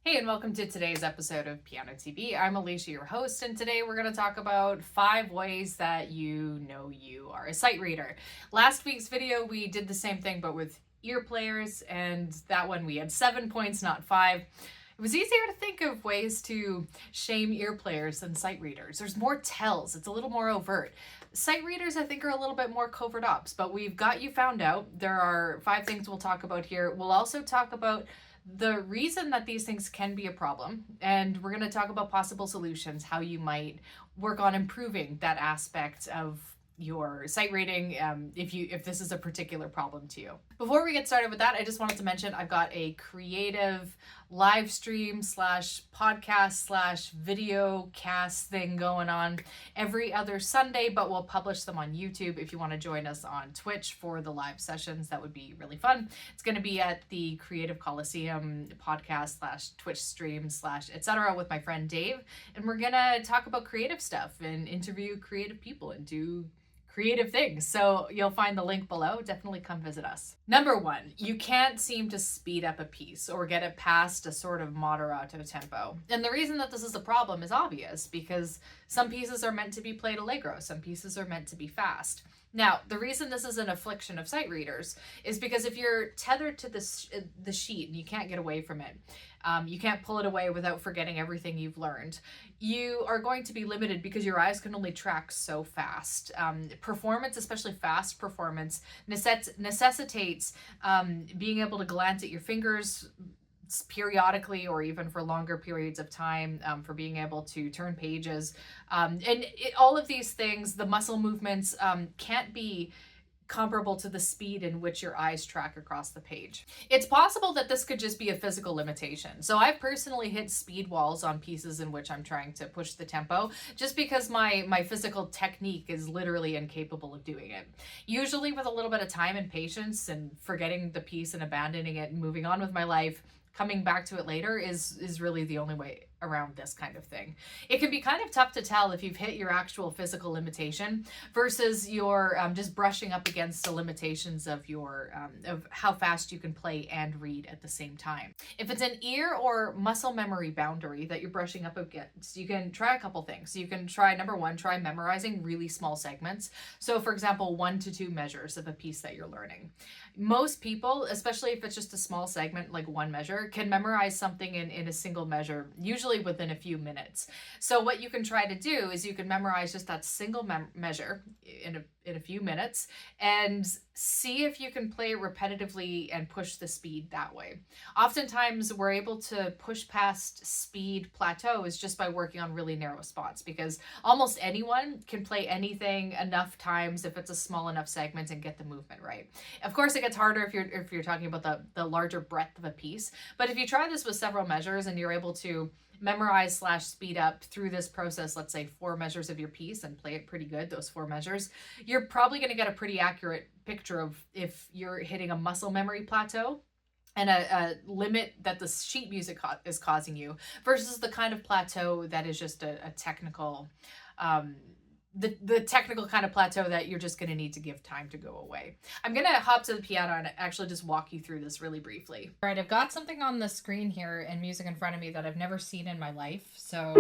Hey, and welcome to today's episode of Piano TV. I'm Allysia, your host, and today we're going to talk about 5 ways that you know you are a sight reader. Last week's video, we did the same thing, but with ear players, and that one we had 7 points, not 5. It was easier to think of ways to shame ear players than sight readers. There's more tells. It's a little more overt. Sight readers, I think, are a little bit more covert ops, but we've got you found out. There are 5 things we'll talk about here. We'll also talk about the reason that these things can be a problem, and we're going to talk about possible solutions, how you might work on improving that aspect of your sight reading if this is a particular problem to you. Before we get started with that, I just wanted to mention I've got a creative live stream slash podcast slash video cast thing going on every other Sunday, but we'll publish them on YouTube. If you want to join us on Twitch for the live sessions, that would be really fun. It's going to be at the Creative Colosseum podcast slash Twitch stream slash etc. with my friend Dave, and we're going to talk about creative stuff and interview creative people and do creative things. So you'll find the link below. Definitely come visit us. Number 1, you can't seem to speed up a piece or get it past a sort of moderato tempo. And the reason that this is a problem is obvious, because some pieces are meant to be played allegro, some pieces are meant to be fast. Now, the reason this is an affliction of sight readers is because if you're tethered to the sheet and you can't get away from it, you can't pull it away without forgetting everything you've learned, you are going to be limited because your eyes can only track so fast. Performance, especially fast performance, necessitates being able to glance at your fingers periodically or even for longer periods of time, for being able to turn pages. All of these things, the muscle movements can't be comparable to the speed in which your eyes track across the page. It's possible that this could just be a physical limitation. So I've personally hit speed walls on pieces in which I'm trying to push the tempo, just because my physical technique is literally incapable of doing it. Usually with a little bit of time and patience and forgetting the piece and abandoning it and moving on with my life, coming back to it later is really the only way around this kind of thing. It can be kind of tough to tell if you've hit your actual physical limitation versus your just brushing up against the limitations of your of how fast you can play and read at the same time. If it's an ear or muscle memory boundary that you're brushing up against, you can try a couple things. You can try, number 1, try memorizing really small segments. So for example, 1 to 2 measures of a piece that you're learning. Most people, especially if it's just a small segment like 1 measure, can memorize something in a single measure, usually within a few minutes. So what you can try to do is you can memorize just that single measure in a few minutes and see if you can play it repetitively and push the speed that way. Oftentimes we're able to push past speed plateaus just by working on really narrow spots, because almost anyone can play anything enough times if it's a small enough segment and get the movement right. Of course it gets harder if you're talking about the larger breadth of a piece, but if you try this with several measures and you're able to memorize slash speed up through this process, let's say 4 measures of your piece, and play it pretty good, those 4 measures, you're probably going to get a pretty accurate picture of if you're hitting a muscle memory plateau and a limit that the sheet music is causing you versus the kind of plateau that is just a technical the technical kind of plateau that you're just going to need to give time to go away. I'm going to hop to the piano and actually just walk you through this really briefly. All right, I've got something on the screen here and music in front of me that I've never seen in my life. So,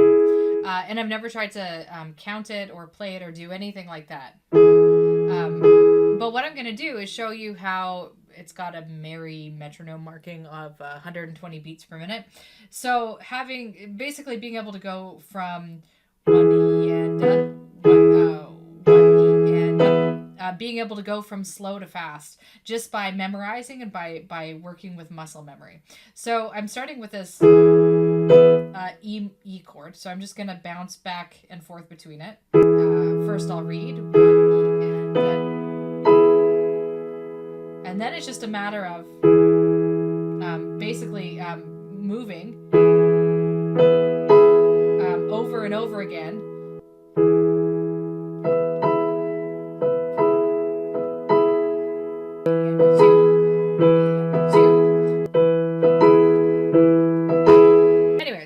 and I've never tried to count it or play it or do anything like that. But what I'm going to do is show you how it's got a merry metronome marking of 120 beats per minute. So basically being able to go from 1E and being able to go from slow to fast just by memorizing and by working with muscle memory. So I'm starting with this E chord. So I'm just going to bounce back and forth between it. First I'll read 1E and then it's just a matter of basically moving over and over again.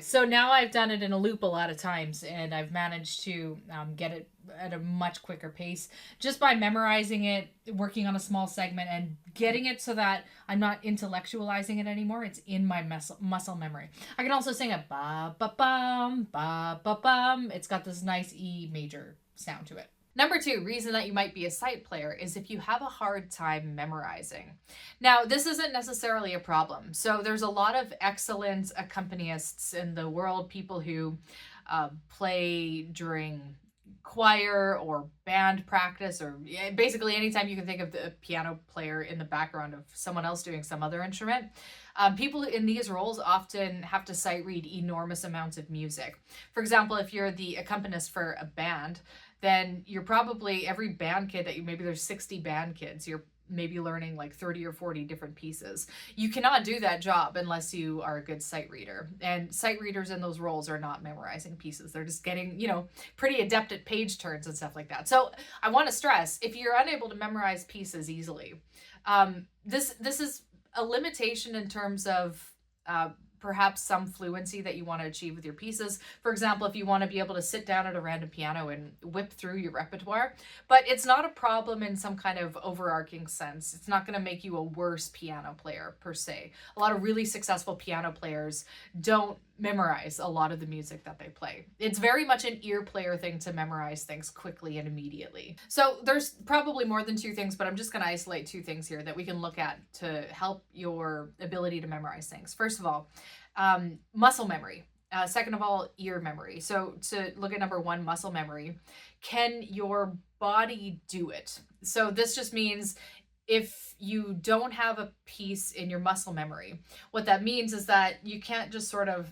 So now I've done it in a loop a lot of times, and I've managed to get it at a much quicker pace just by memorizing it, working on a small segment, and getting it so that I'm not intellectualizing it anymore. It's in my muscle memory. I can also sing a ba ba bum ba ba bum. It's got this nice E major sound to it. Number 2, reason that you might be a sight player is if you have a hard time memorizing. Now, this isn't necessarily a problem. So there's a lot of excellent accompanists in the world, people who play during choir or band practice, or basically anytime you can think of the piano player in the background of someone else doing some other instrument. People in these roles often have to sight read enormous amounts of music. For example, if you're the accompanist for a band, then you're probably every band kid that maybe there's 60 band kids, you're maybe learning like 30 or 40 different pieces. You cannot do that job unless you are a good sight reader. And sight readers in those roles are not memorizing pieces. They're just getting, pretty adept at page turns and stuff like that. So I want to stress, if you're unable to memorize pieces easily, this is a limitation in terms of perhaps some fluency that you want to achieve with your pieces. For example, if you want to be able to sit down at a random piano and whip through your repertoire, but it's not a problem in some kind of overarching sense. It's not going to make you a worse piano player per se. A lot of really successful piano players don't memorize a lot of the music that they play. It's very much an ear player thing to memorize things quickly and immediately. So there's probably more than 2 things, but I'm just going to isolate 2 things here that we can look at to help your ability to memorize things. First of all, muscle memory. Second of all, ear memory. So to look at number 1, muscle memory, can your body do it? So this just means if you don't have a piece in your muscle memory, what that means is that you can't just sort of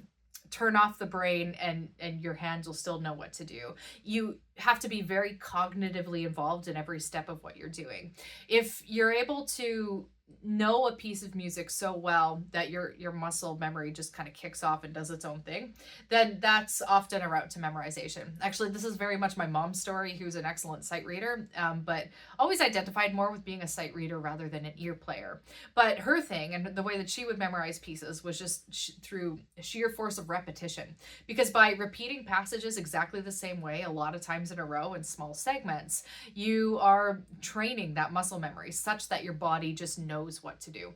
turn off the brain and your hands will still know what to do. You have to be very cognitively involved in every step of what you're doing. If you're able to know a piece of music so well that your muscle memory just kind of kicks off and does its own thing, then that's often a route to memorization. Actually, this is very much my mom's story, who's an excellent sight reader, but always identified more with being a sight reader rather than an ear player. But her thing and the way that she would memorize pieces was just through sheer force of repetition, because by repeating passages exactly the same way a lot of times in a row in small segments, you are training that muscle memory such that your body just knows what to do.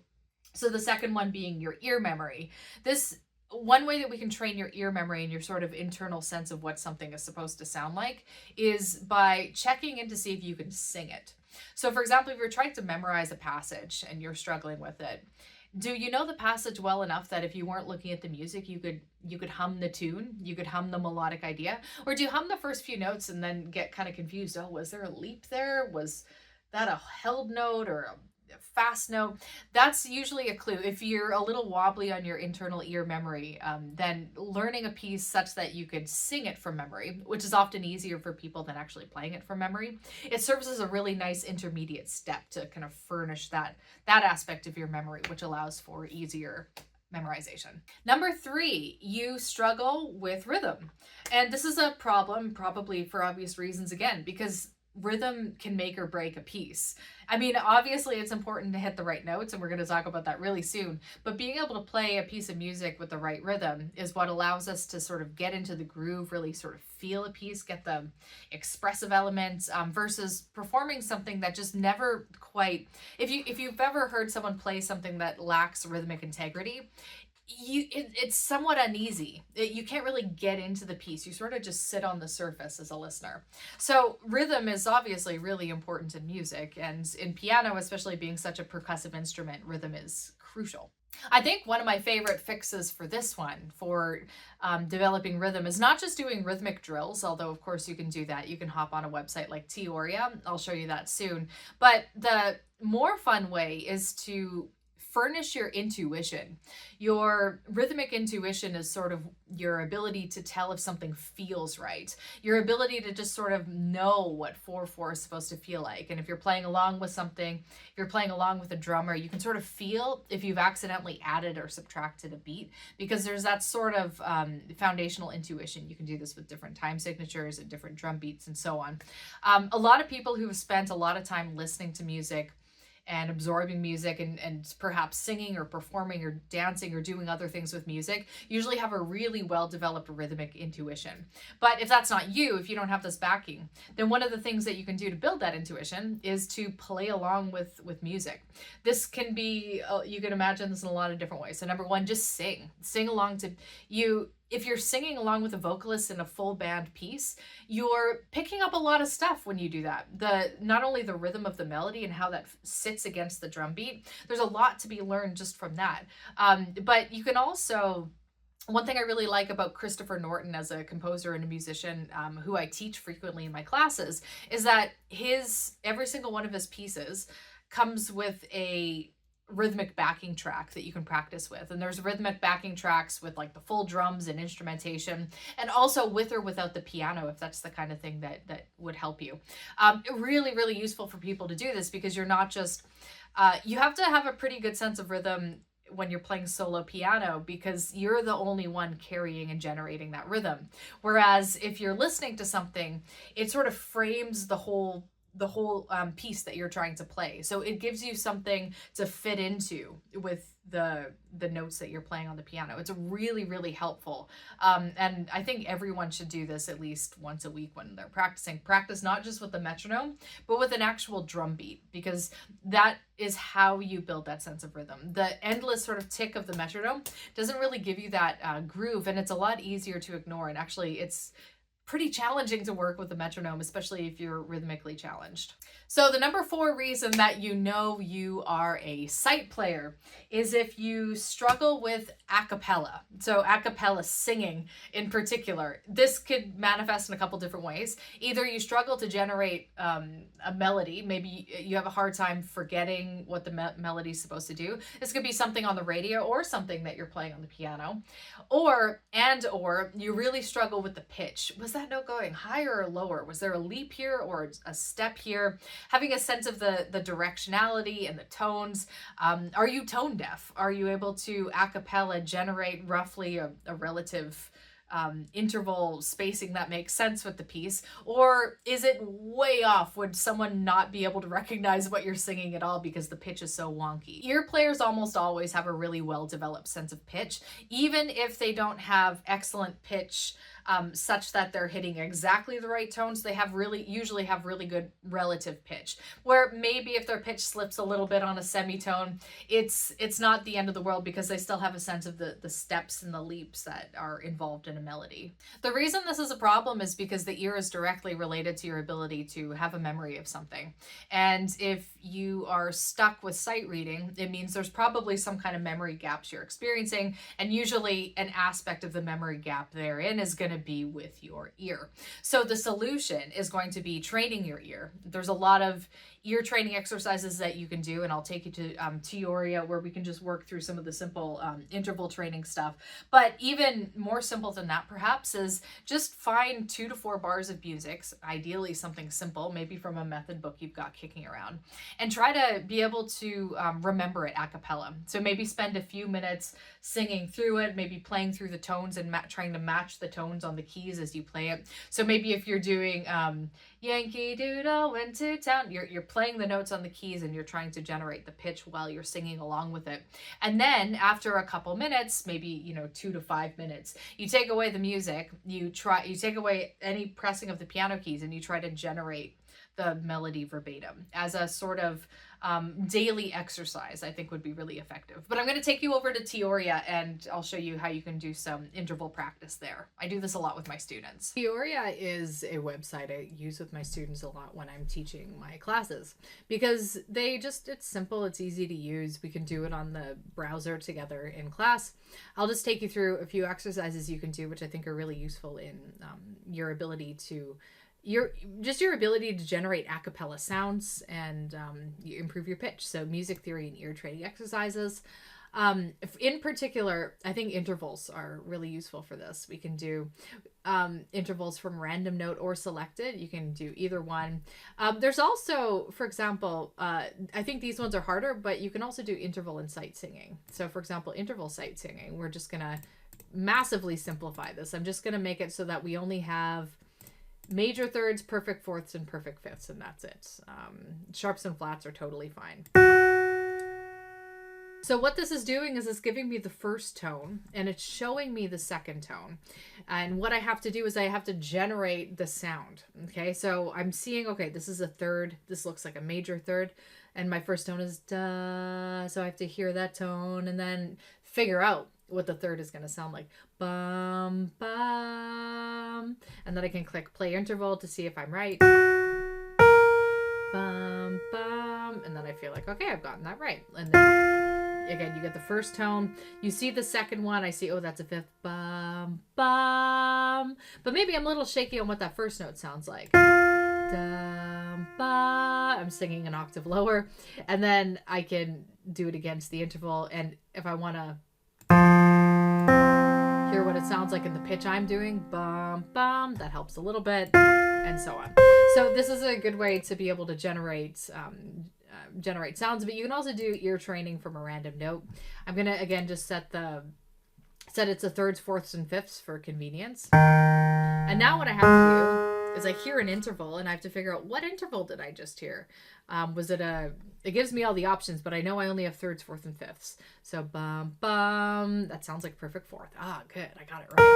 So the second one being your ear memory. This one way that we can train your ear memory and your sort of internal sense of what something is supposed to sound like is by checking in to see if you can sing it. So for example, if you're trying to memorize a passage and you're struggling with it, do you know the passage well enough that if you weren't looking at the music, you could hum the tune, you could hum the melodic idea? Or do you hum the first few notes and then get kind of confused? Oh, was there a leap there? Was that a held note or a fast note? That's usually a clue. If you're a little wobbly on your internal ear memory, then learning a piece such that you could sing it from memory, which is often easier for people than actually playing it from memory, it serves as a really nice intermediate step to kind of furnish that aspect of your memory, which allows for easier memorization. Number 3, you struggle with rhythm. And this is a problem probably for obvious reasons again, because rhythm can make or break a piece. I mean, obviously it's important to hit the right notes, and we're going to talk about that really soon, but being able to play a piece of music with the right rhythm is what allows us to sort of get into the groove, really sort of feel a piece, get the expressive elements, versus performing something that just never quite, if you've ever heard someone play something that lacks rhythmic integrity, it's somewhat uneasy. You can't really get into the piece. You sort of just sit on the surface as a listener. So rhythm is obviously really important in music, and in piano, especially being such a percussive instrument, rhythm is crucial. I think one of my favorite fixes for this one, for developing rhythm, is not just doing rhythmic drills, although of course you can do that. You can hop on a website like Teoria. I'll show you that soon. But the more fun way is to furnish your intuition. Your rhythmic intuition is sort of your ability to tell if something feels right. Your ability to just sort of know what 4/4 is supposed to feel like. And if you're playing along with something, if you're playing along with a drummer, you can sort of feel if you've accidentally added or subtracted a beat, because there's that sort of foundational intuition. You can do this with different time signatures and different drum beats and so on. A lot of people who have spent a lot of time listening to music and absorbing music and perhaps singing or performing or dancing or doing other things with music usually have a really well-developed rhythmic intuition. But if that's not you, if you don't have this backing, then one of the things that you can do to build that intuition is to play along with music. This can be, you can imagine this in a lot of different ways. So number one, just sing along to you. If you're singing along with a vocalist in a full band piece, you're picking up a lot of stuff when you do that. Not only the rhythm of the melody and how that sits against the drum beat, there's a lot to be learned just from that. But you can also, one thing I really like about Christopher Norton as a composer and a musician, who I teach frequently in my classes, is that every single one of his pieces comes with a rhythmic backing track that you can practice with. And there's rhythmic backing tracks with like the full drums and instrumentation, and also with or without the piano, if that's the kind of thing that would help you. Really, really useful for people to do this, because you're not just, you have to have a pretty good sense of rhythm when you're playing solo piano, because you're the only one carrying and generating that rhythm. Whereas if you're listening to something, it sort of frames the whole piece that you're trying to play. So it gives you something to fit into with the notes that you're playing on the piano. It's really, really helpful. And I think everyone should do this at least once a week when they're practicing. Practice not just with the metronome, but with an actual drum beat, because that is how you build that sense of rhythm. The endless sort of tick of the metronome doesn't really give you that groove, and it's a lot easier to ignore. And actually, it's pretty challenging to work with the metronome, especially if you're rhythmically challenged. So the number 4 reason that you know you are a sight player is if you struggle with acappella. So acappella singing in particular. This could manifest in a couple different ways. Either you struggle to generate a melody, maybe you have a hard time forgetting what the melody is supposed to do. This could be something on the radio or something that you're playing on the piano. Or you really struggle with the pitch. Was that note going higher or lower? Was there a leap here or a step here? Having a sense of the directionality and the tones. Are you tone deaf? Are you able to a cappella generate roughly a relative interval spacing that makes sense with the piece? Or is it way off? Would someone not be able to recognize what you're singing at all because the pitch is so wonky? Ear players almost always have a really well-developed sense of pitch, even if they don't have excellent pitch such that they're hitting exactly the right tones. They usually have really good relative pitch, where maybe if their pitch slips a little bit on a semitone, it's not the end of the world, because they still have a sense of the steps and the leaps that are involved in a melody. The reason this is a problem is because the ear is directly related to your ability to have a memory of something. And if you are stuck with sight reading, it means there's probably some kind of memory gaps you're experiencing, and usually an aspect of the memory gap therein is going to be with your ear. So the solution is going to be training your ear. There's a lot of ear training exercises that you can do, and I'll take you to Teoria, where we can just work through some of the simple interval training stuff. But even more simple than that, perhaps, is just find 2 to 4 bars of music, ideally something simple, maybe from a method book you've got kicking around, and try to be able to remember it a cappella. So maybe spend a few minutes singing through it, maybe playing through the tones and trying to match the tones on the keys as you play it. So maybe if you're doing Yankee Doodle went to town, you're playing the notes on the keys and you're trying to generate the pitch while you're singing along with it. And then after a couple minutes, maybe 2 to 5 minutes, you take away the music, you take away any pressing of the piano keys, and you try to generate the melody verbatim as a sort of daily exercise. I think would be really effective. But I'm going to take you over to Teoria, and I'll show you how you can do some interval practice there. I do this a lot with my students. Teoria is a website I use with my students a lot when I'm teaching my classes, because it's simple, it's easy to use. We can do it on the browser together in class. I'll just take you through a few exercises you can do, which I think are really useful in your ability to your ability to generate a cappella sounds and you improve your pitch. So music theory and ear training exercises. In particular, I think intervals are really useful for this. We can do intervals from random note or selected. You can do either one. There's also, for example, I think these ones are harder, but you can also do interval and sight singing. So for example, interval sight singing, we're just going to massively simplify this. I'm just going to make it so that we only have major thirds, perfect fourths, and perfect fifths, and that's it. Sharps and flats are totally fine. So what this is doing is it's giving me the first tone and it's showing me the second tone. And what I have to do is I have to generate the sound. Okay, so I'm seeing, okay, this is a third. This looks like a major third. And my first tone is da. So I have to hear that tone and then figure out what the third is going to sound like. Bum, bum. And then I can click play interval to see if I'm right. Bum, bum. And then I feel like, okay, I've gotten that right. And then again, you get the first tone. You see the second one. I see, oh, that's a fifth. Bum, bum. But maybe I'm a little shaky on what that first note sounds like. Dum, ba. I'm singing an octave lower. And then I can do it against the interval. And if I want to hear what it sounds like in the pitch I'm doing, bum, bum, that helps a little bit, and so on. So this is a good way to be able to generate sounds, but you can also do ear training from a random note. I'm gonna again just set it's a thirds, fourths, and fifths for convenience. And now what I have to do is I hear an interval and I have to figure out what interval did I just hear. It gives me all the options, but I know I only have thirds, fourths, and fifths. So bum bum, that sounds like a perfect fourth. Ah, good, I got it right.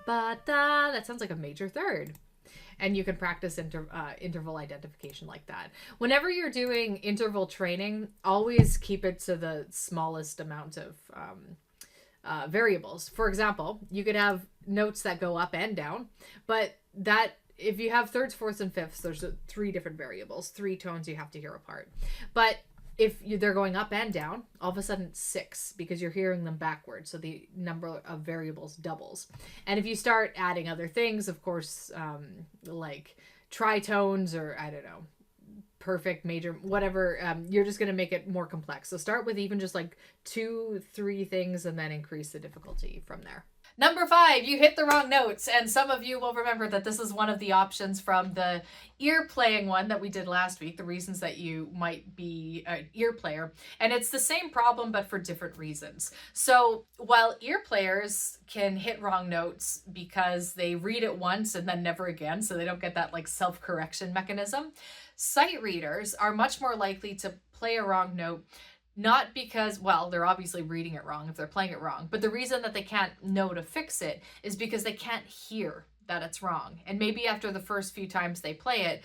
Ba da, that sounds like a major third. And you can practice interval identification like that. Whenever you're doing interval training, always keep it to the smallest amount of variables. For example, you could have notes that go up and down, but if you have thirds, fourths, and fifths, there's 3 different variables, 3 tones you have to hear apart. But if they're going up and down, all of a sudden it's 6 because you're hearing them backwards. So the number of variables doubles. And if you start adding other things, of course, like tritones or I don't know, perfect, major, whatever, you're just going to make it more complex. So start with even just like 2, 3 things and then increase the difficulty from there. Number 5, you hit the wrong notes. And some of you will remember that this is one of the options from the ear playing one that we did last week, the reasons that you might be an ear player. And it's the same problem, but for different reasons. So while ear players can hit wrong notes because they read it once and then never again, so they don't get that like self-correction mechanism, sight readers are much more likely to play a wrong note. Not because, well, they're obviously reading it wrong if they're playing it wrong, but the reason that they can't know to fix it is because they can't hear that it's wrong. And maybe after the first few times they play it,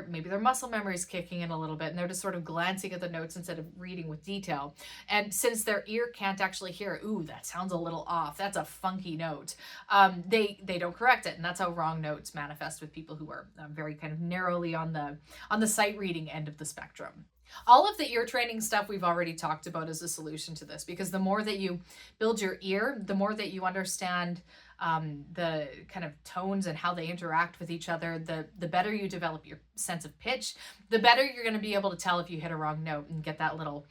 maybe their muscle memory is kicking in a little bit and they're just sort of glancing at the notes instead of reading with detail. And since their ear can't actually hear, ooh, that sounds a little off, that's a funky note, they don't correct it. And that's how wrong notes manifest with people who are very kind of narrowly on the sight reading end of the spectrum. All of the ear training stuff we've already talked about as a solution to this, because the more that you build your ear, the more that you understand the kind of tones and how they interact with each other, the better you develop your sense of pitch, the better you're going to be able to tell if you hit a wrong note and get that little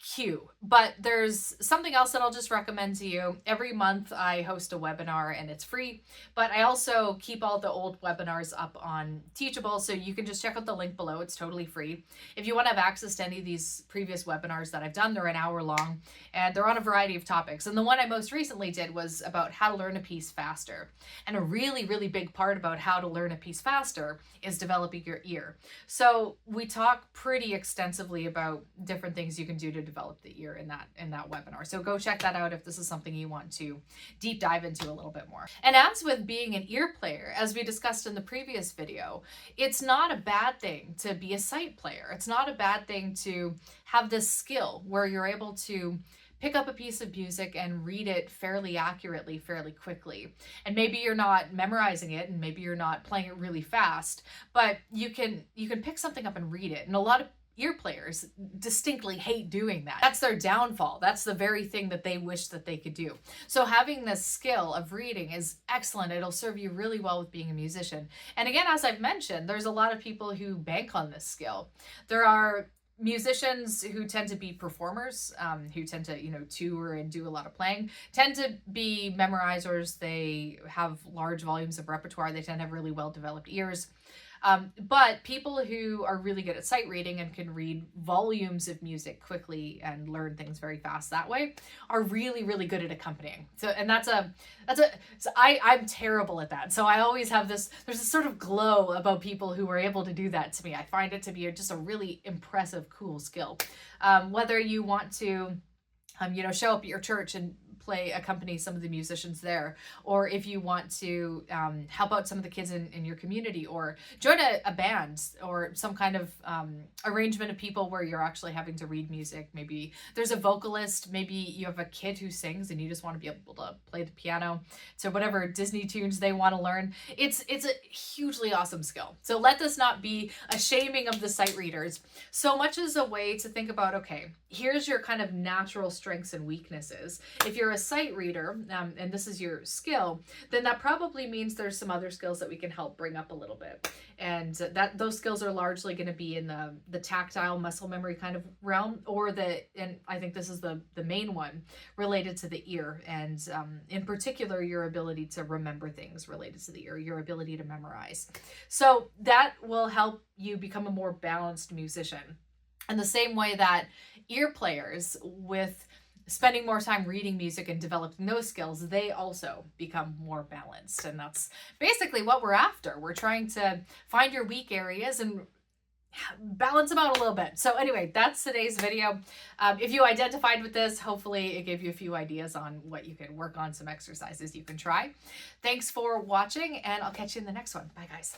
cue. But there's something else that I'll just recommend to you. Every month I host a webinar and it's free, but I also keep all the old webinars up on Teachable, so you can just check out the link below. It's totally free. If you want to have access to any of these previous webinars that I've done, they're an hour long and they're on a variety of topics. And the one I most recently did was about how to learn a piece faster. And a really, really big part about how to learn a piece faster is developing your ear. So we talk pretty extensively about different things you can do to develop the ear in that webinar. So go check that out if this is something you want to deep dive into a little bit more. And as with being an ear player, as we discussed in the previous video, it's not a bad thing to be a sight player. It's not a bad thing to have this skill where you're able to pick up a piece of music and read it fairly accurately, fairly quickly. And maybe you're not memorizing it and maybe you're not playing it really fast, but you can pick something up and read it. And a lot of ear players distinctly hate doing that. That's their downfall. That's the very thing that they wish that they could do. So having this skill of reading is excellent. It'll serve you really well with being a musician. And again, as I've mentioned, there's a lot of people who bank on this skill. There are musicians who tend to be performers, who tend to, tour and do a lot of playing, tend to be memorizers. They have large volumes of repertoire. They tend to have really well-developed ears. But people who are really good at sight reading and can read volumes of music quickly and learn things very fast that way are really, really good at accompanying. So, and I'm terrible at that. So I always have there's this sort of glow about people who are able to do that to me. I find it to be just a really impressive, cool skill. Whether you want to, show up at your church and accompany some of the musicians there, or if you want to help out some of the kids in your community, or join a band or some kind of arrangement of people where you're actually having to read music. Maybe there's a vocalist, maybe you have a kid who sings and you just want to be able to play the piano to whatever Disney tunes they want to learn. It's a hugely awesome skill. So let this not be a shaming of the sight readers so much as a way to think about, okay, here's your kind of natural strengths and weaknesses. If you're a sight reader, and this is your skill, then that probably means there's some other skills that we can help bring up a little bit. And those skills are largely going to be in the tactile muscle memory kind of realm, and I think this is the main one, related to the ear, and in particular, your ability to remember things related to the ear, your ability to memorize. So that will help you become a more balanced musician. In the same way that ear players, with spending more time reading music and developing those skills, they also become more balanced. And that's basically what we're after. We're trying to find your weak areas and balance them out a little bit. So anyway, that's today's video. If you identified with this, hopefully it gave you a few ideas on what you can work on, some exercises you can try. Thanks for watching, and I'll catch you in the next one. Bye, guys.